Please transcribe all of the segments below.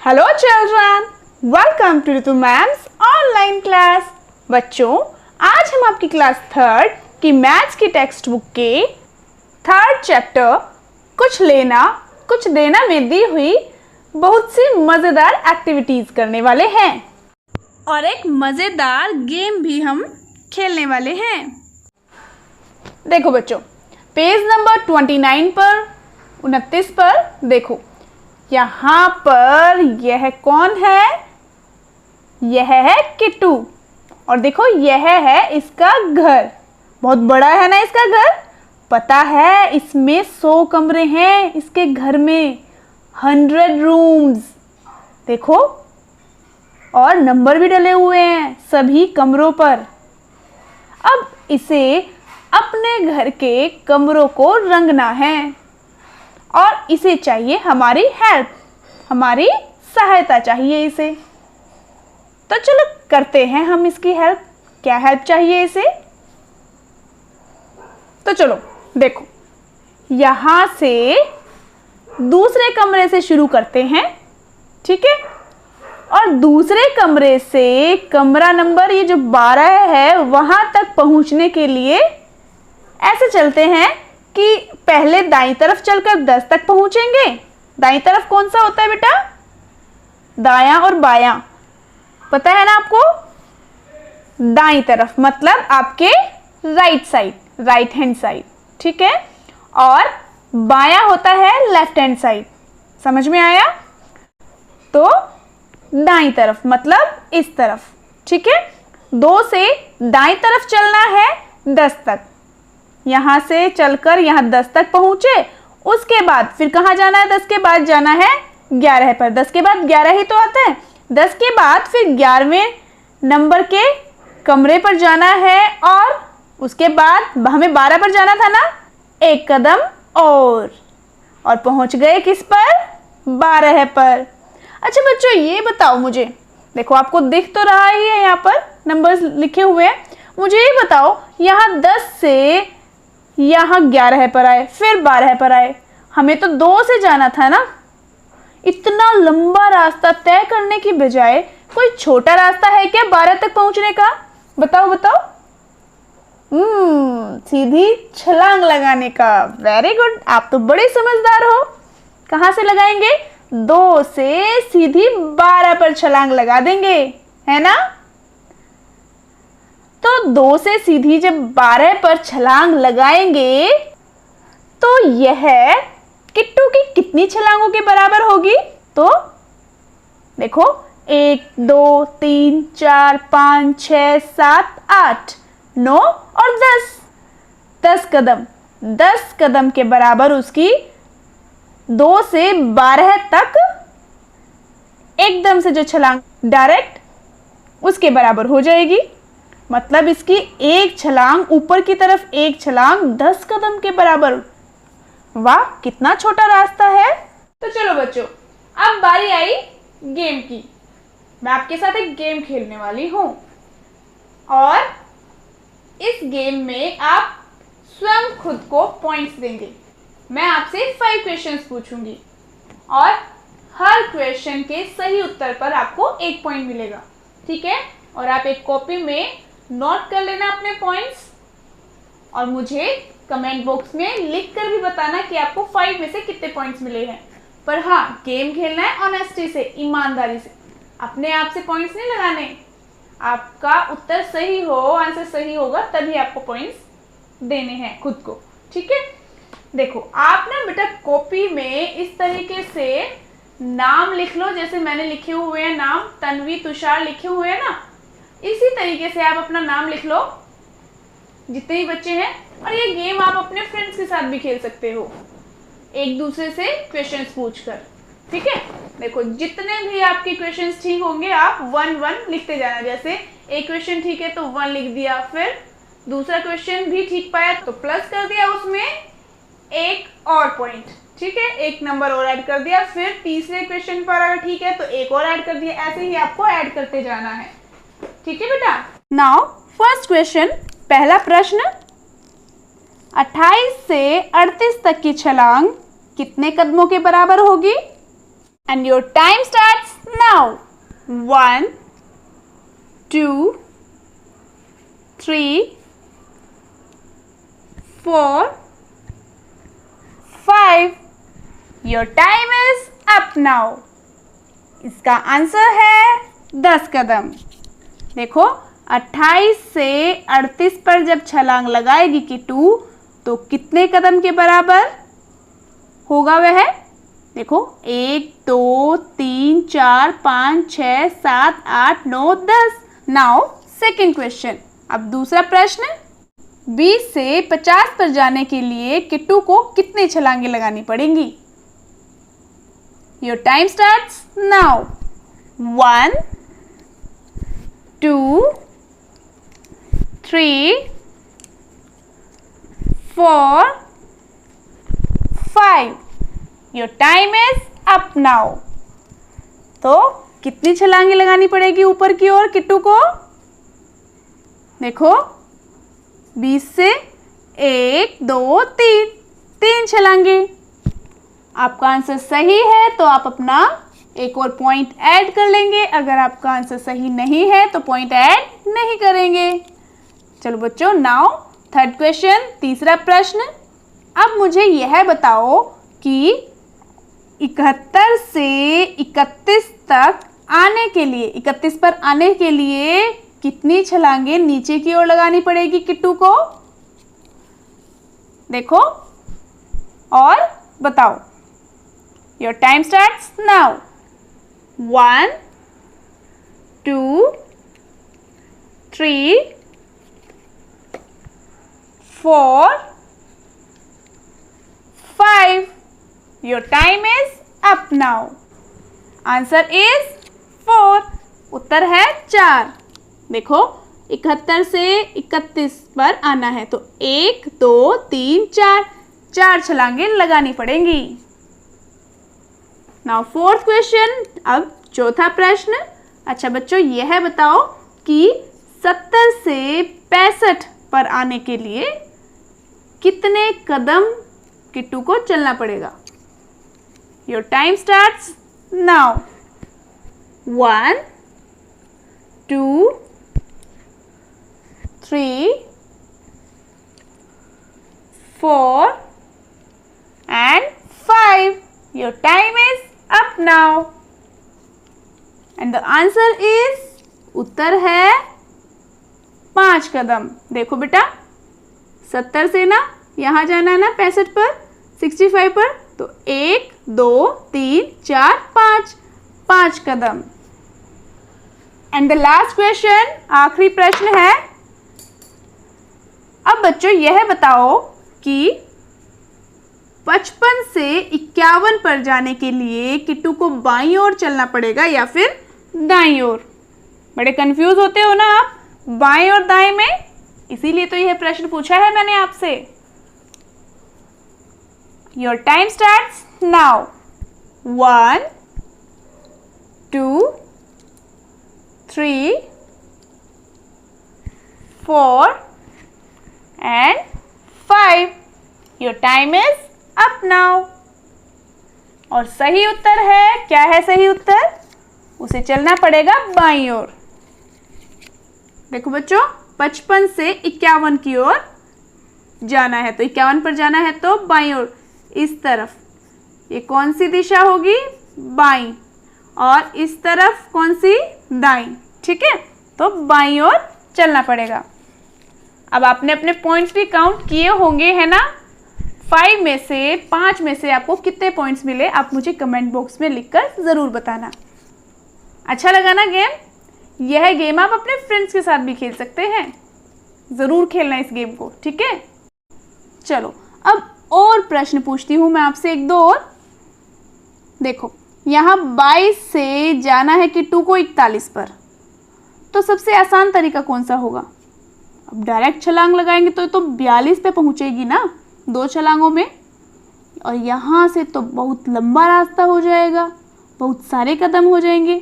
Hello children, welcome to Ritu ma'am's online class. बच्चों, आज हम आपकी क्लास थर्ड की मैथ्स की टेक्स्ट बुक के थर्ड चैप्टर कुछ लेना कुछ देना में दी हुई बहुत सी मज़ेदार एक्टिविटीज़ करने वाले हैं और एक मज़ेदार गेम भी हम खेलने वाले हैं। देखो बच्चों, पेज नंबर 29 पर 29 पर देखो, यहाँ पर यह कौन है? यह है किट्टू। और देखो, यह है इसका घर। बहुत बड़ा है ना इसका घर। पता है इसमें 100 कमरे हैं इसके घर में, 100 रूम्स। देखो, और नंबर भी डले हुए हैं सभी कमरों पर। अब इसे अपने घर के कमरों को रंगना है और इसे चाहिए हमारी हेल्प, हमारी सहायता चाहिए इसे। तो चलो करते हैं हम इसकी हेल्प। क्या हेल्प चाहिए इसे? तो चलो देखो, यहाँ से दूसरे कमरे से शुरू करते हैं, ठीक है? और दूसरे कमरे से कमरा नंबर ये जो 12 है वहाँ तक पहुँचने के लिए ऐसे चलते हैं कि पहले दाईं तरफ चलकर 10 तक पहुंचेंगे। दाईं तरफ कौन सा होता है बेटा? दायां और बायां, पता है ना आपको? दाईं तरफ मतलब आपके right side, right hand side, ठीक है? और बायां होता है लेफ्ट हैंड साइड। समझ में आया? तो दाईं तरफ मतलब इस तरफ, ठीक है? 2 से दाईं तरफ चलना है 10 तक। यहाँ से चलकर यहाँ 10 तक पहुँचे, उसके बाद फिर कहाँ जाना है? 10 के बाद जाना है 11 पर। 10 के बाद 11 ही तो आता है। 10 के बाद फिर 11वें नंबर के कमरे पर जाना है और उसके बाद हमें 12 पर जाना था ना, एक कदम और पहुँच गए किस पर? 12 पर। अच्छा बच्चों, ये बताओ मुझे, देखो आपको दिख तो रहा ही है यहाँ पर नंबर्स लिखे हुए हैं। मुझे ये बताओ, यहाँ 10 से यहाँ 11 पर आए, फिर 12 पर आए, हमें तो 2 से जाना था ना। इतना लंबा रास्ता तय करने की बजाय कोई छोटा रास्ता है क्या 12 तक पहुंचने का? बताओ बताओ। सीधी छलांग लगाने का। वेरी गुड, आप तो बड़े समझदार हो। कहाँ से लगाएंगे? 2 से सीधी 12 पर छलांग लगा देंगे, है ना? तो 2 से सीधी जब 12 पर छलांग लगाएंगे तो यह किट्टू की कितनी छलांगों के बराबर होगी? तो देखो, 1 2 3 4 5 6 7 8 9 और 10 कदम। 10 कदम के बराबर उसकी 2 से 12 तक एकदम से जो छलांग डायरेक्ट उसके बराबर हो जाएगी। मतलब इसकी एक छलांग ऊपर की तरफ, एक छलांग 10 कदम के बराबर। वाह, कितना छोटा रास्ता है। तो चलो बच्चों, अब बारी आई गेम की। मैं आपके साथ एक गेम खेलने वाली हूँ और इस गेम में आप स्वयं खुद को पॉइंट्स देंगे। मैं आपसे 5 क्वेश्चंस पूछूंगी और हर क्वेश्चन के सही उत्तर पर आपको 1 पॉइंट मिलेगा, ठीक है? और आप एक कॉपी में नोट कर लेना अपने पॉइंट्स और मुझे कमेंट बॉक्स में लिख कर भी बताना कि आपको 5 में से कितने पॉइंट्स मिले हैं। पर हाँ, गेम खेलना है ऑनेस्टी से, ईमानदारी से। अपने आप से पॉइंट्स नहीं लगाने। आपका उत्तर सही हो, आंसर सही होगा तभी आपको पॉइंट्स देने हैं खुद को, ठीक है? देखो, आप ना बेटा कॉपी में इस तरीके से नाम लिख लो, जैसे मैंने लिखे हुए हैं नाम, तन्वी तुषार लिखे हुए हैं ना, इसी तरीके से आप अपना नाम लिख लो जितने ही बच्चे हैं। और ये गेम आप अपने फ्रेंड्स के साथ भी खेल सकते हो, एक दूसरे से क्वेश्चंस पूछकर, ठीक है? देखो, जितने भी आपके क्वेश्चंस ठीक होंगे आप 1-1 लिखते जाना। जैसे एक क्वेश्चन ठीक है तो 1 लिख दिया, फिर दूसरा क्वेश्चन भी ठीक पाया तो प्लस कर दिया, उसमें एक और पॉइंट, ठीक है? 1 नंबर और ऐड कर दिया, फिर तीसरे क्वेश्चन पर अगर ठीक है तो 1 और ऐड कर दिया। ऐसे ही आपको ऐड करते जाना है, ठीक है बेटा? नाउ फर्स्ट क्वेश्चन, पहला प्रश्न, 28 से 38 तक की छलांग कितने कदमों के बराबर होगी? And your time starts now 1 2 3 4 5 your time is up now. इसका आंसर है 10 कदम। देखो 28 से 38 पर जब छलांग लगाएगी किट्टू तो कितने कदम के बराबर होगा वह? देखो 1 2 3 4 5 6 7 8 9 10। Now second question. अब दूसरा प्रश्न, 20 से 50 पर जाने के लिए किट्टू को कितने छलांगे लगानी पड़ेंगी? Your time starts now. 1 2 3 4 5 your time is up now. तो कितनी छलांगे लगानी पड़ेगी ऊपर की ओर किट्टू को? देखो 20 से 1 2 3 छलांगे। आपका आंसर सही है तो आप अपना एक और पॉइंट ऐड कर लेंगे, अगर आपका आंसर सही नहीं है तो पॉइंट ऐड नहीं करेंगे। चलो बच्चों, नाउ थर्ड क्वेश्चन, तीसरा प्रश्न। अब मुझे यह बताओ कि 71 से 31 तक आने के लिए, 31 पर आने के लिए कितनी छलांगे नीचे की ओर लगानी पड़ेगी किट्टू को? देखो और बताओ। Your time starts now. 1 2 3 4 5 your time is up now. Answer is 4। उत्तर है 4। देखो 71 से 31 पर आना है तो 1 2 3 4 छलांगे लगानी पड़ेंगी। Now fourth question. अब चौथा प्रश्न। अच्छा बच्चों, यह बताओ कि 70 से 65 पर आने के लिए कितने कदम किट्टू को चलना पड़ेगा? Your time starts now. 1 2 3 4 and 5 your time is up now and the answer is उत्तर है 5 कदम। देखो बेटा 70 से ना यहाँ जाना है ना 65 पर, 65 पर, तो 1 2 3 4 5 कदम। एंड द लास्ट क्वेश्चन, आखिरी प्रश्न है। अब बच्चों यह बताओ कि 55 से 51 पर जाने के लिए किट्टू को बाईं ओर चलना पड़ेगा या फिर दाईं ओर? बड़े कंफ्यूज होते हो ना आप बाएं और दाएं में, इसीलिए तो यह प्रश्न पूछा है मैंने आपसे। Your time starts now. 1 2 3 4 and 5 your time is up now। और सही उत्तर है, क्या है सही उत्तर? उसे चलना पड़ेगा बाईं ओर। देखो बच्चों 55 से 51 की ओर जाना है तो 51 पर जाना है तो बाईं ओर, इस तरफ। ये कौन सी दिशा होगी? बाईं। और इस तरफ कौन सी? दाईं। ठीक है, तो बाईं ओर चलना पड़ेगा। अब आपने अपने पॉइंट्स भी काउंट किए होंगे, है ना? 5 में से 5 में से आपको कितने पॉइंट्स मिले आप मुझे कमेंट बॉक्स में लिखकर ज़रूर बताना। अच्छा लगा ना गेम? यह गेम आप अपने फ्रेंड्स के साथ भी खेल सकते हैं। ज़रूर खेलना इस गेम को, ठीक है? चलो अब और प्रश्न पूछती हूँ मैं आपसे, एक दो और। देखो यहाँ 22 से जाना है किट्टू को 41 पर, तो सबसे आसान तरीका कौन सा होगा? अब डायरेक्ट छलांग लगाएंगे तो 42 पे पहुँचेगी ना 2 छलांगों में, और यहाँ से तो बहुत लंबा रास्ता हो जाएगा, बहुत सारे कदम हो जाएंगे।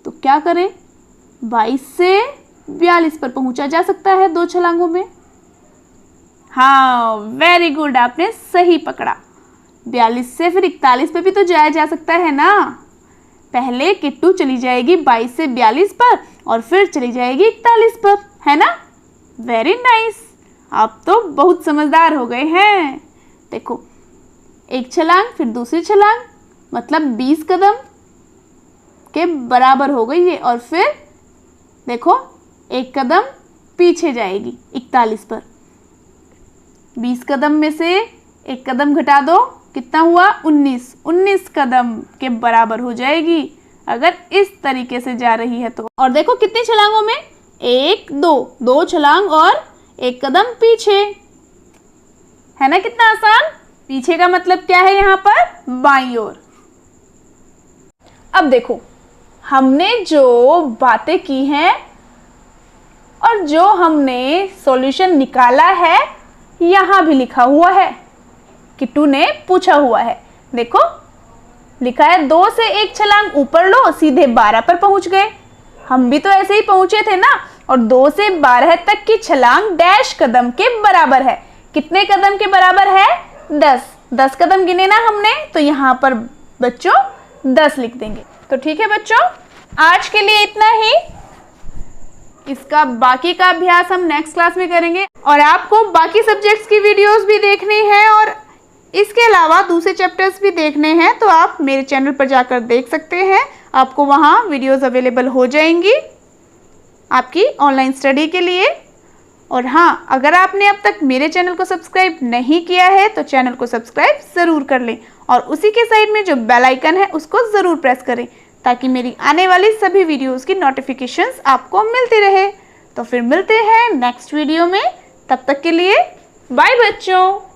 तो क्या करें? 22 से 42 पर पहुँचा जा सकता है 2 छलांगों में। हाँ, वेरी गुड, आपने सही पकड़ा। 42 से फिर 41 पे भी तो जाया जा सकता है ना। पहले किट्टू चली जाएगी 22 से 42 पर और फिर चली जाएगी 41 पर, है ना। वेरी नाइस, आप तो बहुत समझदार हो गए हैं। देखो, एक छलांग फिर दूसरी छलांग, मतलब 20 कदम के बराबर हो गई ये, और फिर देखो एक कदम पीछे जाएगी 41 पर। 20 कदम में से एक कदम घटा दो, कितना हुआ? 19 कदम के बराबर हो जाएगी अगर इस तरीके से जा रही है तो। और देखो कितनी छलांगों में, 1 2 छलांग और एक कदम पीछे, है ना। कितना आसान। पीछे का मतलब क्या है यहाँ पर? बाईं ओर। अब देखो, हमने जो बातें की हैं और जो हमने सॉल्यूशन निकाला है यहाँ भी लिखा हुआ है, किट्टू ने पूछा हुआ है। देखो लिखा है 2 से 1 छलांग ऊपर लो, सीधे 12 पर पहुंच गए। हम भी तो ऐसे ही पहुंचे थे ना। और 2 से 12 तक की छलांग डैश कदम के बराबर है। कितने कदम के बराबर है? 10 कदम गिने ना हमने, तो यहाँ पर बच्चों 10 लिख देंगे। तो ठीक है बच्चों, आज के लिए इतना ही। इसका बाकी का अभ्यास हम नेक्स्ट क्लास में करेंगे। और आपको बाकी सब्जेक्ट्स की वीडियोस भी देखनी है और इसके अलावा दूसरे चैप्टर्स भी देखने हैं, तो आप मेरे चैनल पर जाकर देख सकते हैं। आपको वहाँ वीडियोस अवेलेबल हो जाएंगी आपकी ऑनलाइन स्टडी के लिए। और हाँ, अगर आपने अब तक मेरे चैनल को सब्सक्राइब नहीं किया है तो चैनल को सब्सक्राइब ज़रूर कर लें और उसी के साइड में जो बेल आइकन है उसको ज़रूर प्रेस करें, ताकि मेरी आने वाली सभी वीडियोस की नोटिफिकेशंस आपको मिलती रहे। तो फिर मिलते हैं नेक्स्ट वीडियो में, तब तक के लिए बाय बच्चों।